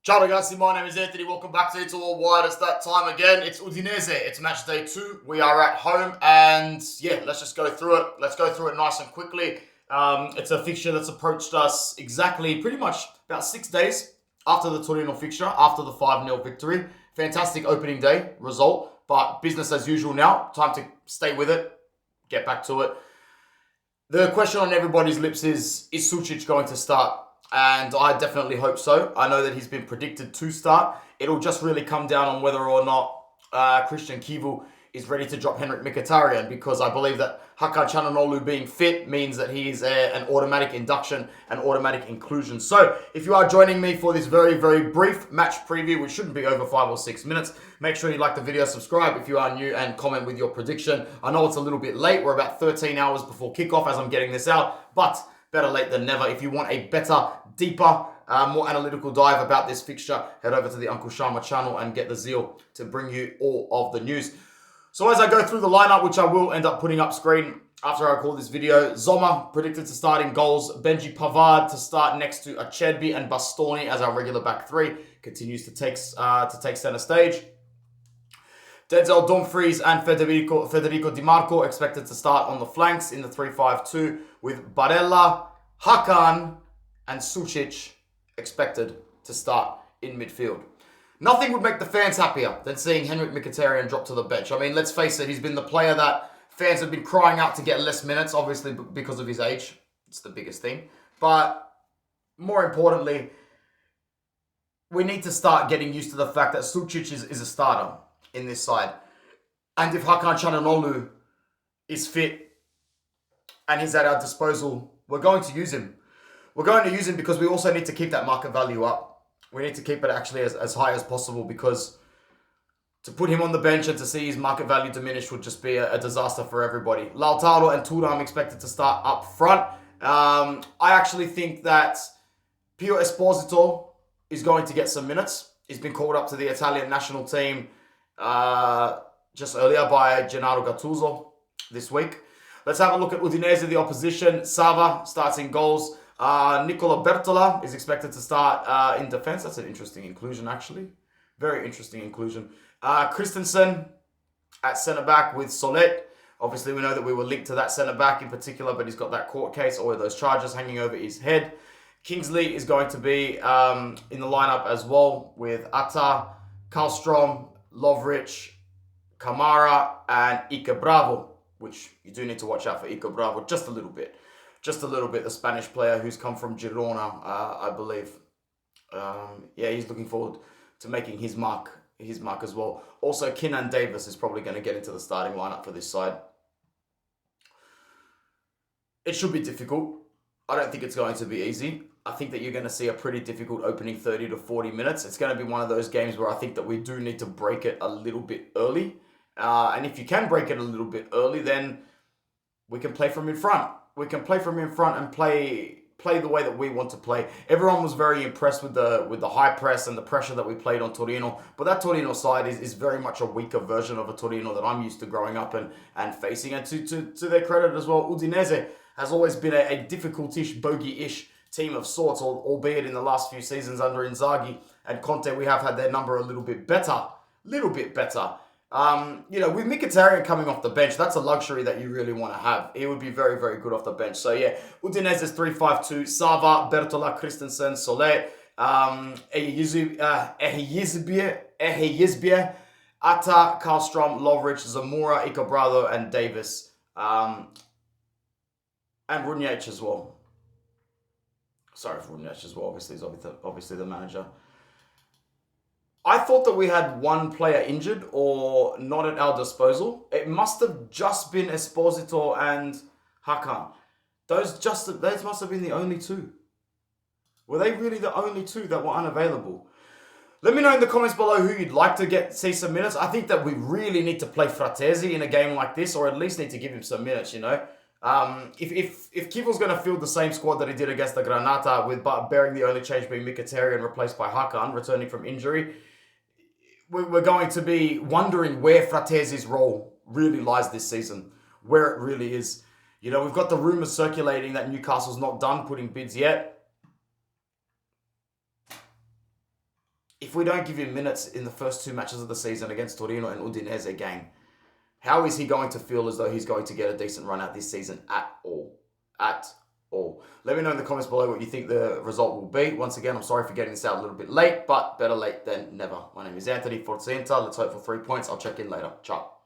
Ciao ragazzi, my name is Anthony. Welcome back to It's All White. It's that time again. It's Udinese. It's match day 2. We are at home and yeah, let's just go through it. Let's go through it nice and quickly. It's a fixture that's approached us exactly pretty much about 6 days after the Torino fixture, after the 5-0 victory. Fantastic opening day result, but business as usual now. Time to stay with it, get back to it. The question on everybody's lips is Sucic going to start? And I definitely hope so. I know that he's been predicted to start. It'll just really come down on whether or not Christian Chivu is ready to drop Henrik Mkhitaryan, because I believe that Hakan Çalhanoğlu being fit means that he is an automatic induction, an automatic inclusion. So if you are joining me for this very, very brief match preview, which shouldn't be over 5 or 6 minutes, make sure you like the video, subscribe if you are new, and comment with your prediction. I know it's a little bit late. We're about 13 hours before kickoff as I'm getting this out, but better late than never. If you want a better, deeper, more analytical dive about this fixture, head over to the Uncle Sharma channel and get the zeal to bring you all of the news. So as I go through the lineup, which I will end up putting up screen after I call this video, Zoma predicted to start in goals. Benji Pavard to start next to Acerbi, and Bastoni as our regular back three continues to take center stage. Denzel Dumfries and Federico Di Marco expected to start on the flanks in the 3-5-2, with Barella, Hakan, and Sucic expected to start in midfield. Nothing would make the fans happier than seeing Henrik Mkhitaryan drop to the bench. I mean, let's face it, he's been the player that fans have been crying out to get less minutes, obviously because of his age. It's the biggest thing. But more importantly, we need to start getting used to the fact that Sucic is a starter in this side. And if Hakan Çalhanoğlu is fit and he's at our disposal, we're going to use him. We're going to use him because we also need to keep that market value up. We need to keep it actually as high as possible, because to put him on the bench and to see his market value diminish would just be a disaster for everybody. Lautaro and Thuram expected to start up front. I actually think that Pio Esposito is going to get some minutes. He's been called up to the Italian national team just earlier by Gennaro Gattuso this week. Let's have a look at Udinese, the opposition. Sava starts in goals. Nicola Bertola is expected to start in defense. That's an interesting inclusion, actually. Very interesting inclusion. Christensen at centre-back with Solet. Obviously, we know that we were linked to that centre-back in particular, but he's got that court case or those charges hanging over his head. Kingsley is going to be in the lineup as well, with Atta, Karlstrom, Lovric, Kamara, and Ike Bravo, which you do need to watch out for Ike Bravo just a little bit. Just a little bit, the Spanish player who's come from Girona, I believe. Yeah, he's looking forward to making his mark as well. Also, Kenan Davis is probably going to get into the starting lineup for this side. It should be difficult. I don't think it's going to be easy. I think that you're going to see a pretty difficult opening 30 to 40 minutes. It's going to be one of those games where I think that we do need to break it a little bit early. And if you can break it a little bit early, then we can play from in front. We can play from in front and play the way that we want to play. Everyone was very impressed with the high press and the pressure that we played on Torino. But that Torino side is very much a weaker version of a Torino that I'm used to growing up and facing. And to their credit as well, Udinese has always been a difficult-ish, bogey-ish team of sorts, albeit in the last few seasons under Inzaghi and Conte, we have had their number a little bit better. With Mkhitaryan coming off the bench, that's a luxury that you really want to have. He would be very, very good off the bench. So yeah, Udinese's 3-5-2, Sava, Bertola, Christensen, Soler, Ehiyizbie, Atta, Karlstrom, Lovric, Zamora, Ikobrado, and Davis, and Runjec as well. Sorry for Runjec as well, obviously, he's obviously the manager. I thought that we had one player injured or not at our disposal. It must have just been Esposito and Hakan. Those must have been the only two. Were they really the only two that were unavailable? Let me know in the comments below who you'd like to see some minutes. I think that we really need to play Fratesi in a game like this, or at least need to give him some minutes, you know. If Kivel's going to field the same squad that he did against the Granata, with bearing the only change being Mkhitaryan replaced by Hakan, returning from injury, we're going to be wondering where Fratesi's role really lies this season, where it really is. You know, we've got the rumours circulating that Newcastle's not done putting bids yet. if we don't give him minutes in the first 2 matches of the season against Torino and Udinese again, how is he going to feel as though he's going to get a decent run out this season at all? At all. Let me know in the comments below what you think the result will be. Once again, I'm sorry for getting this out a little bit late, but better late than never. My name is Anthony Forza Inter. Let's hope for 3 points. I'll check in later. Ciao.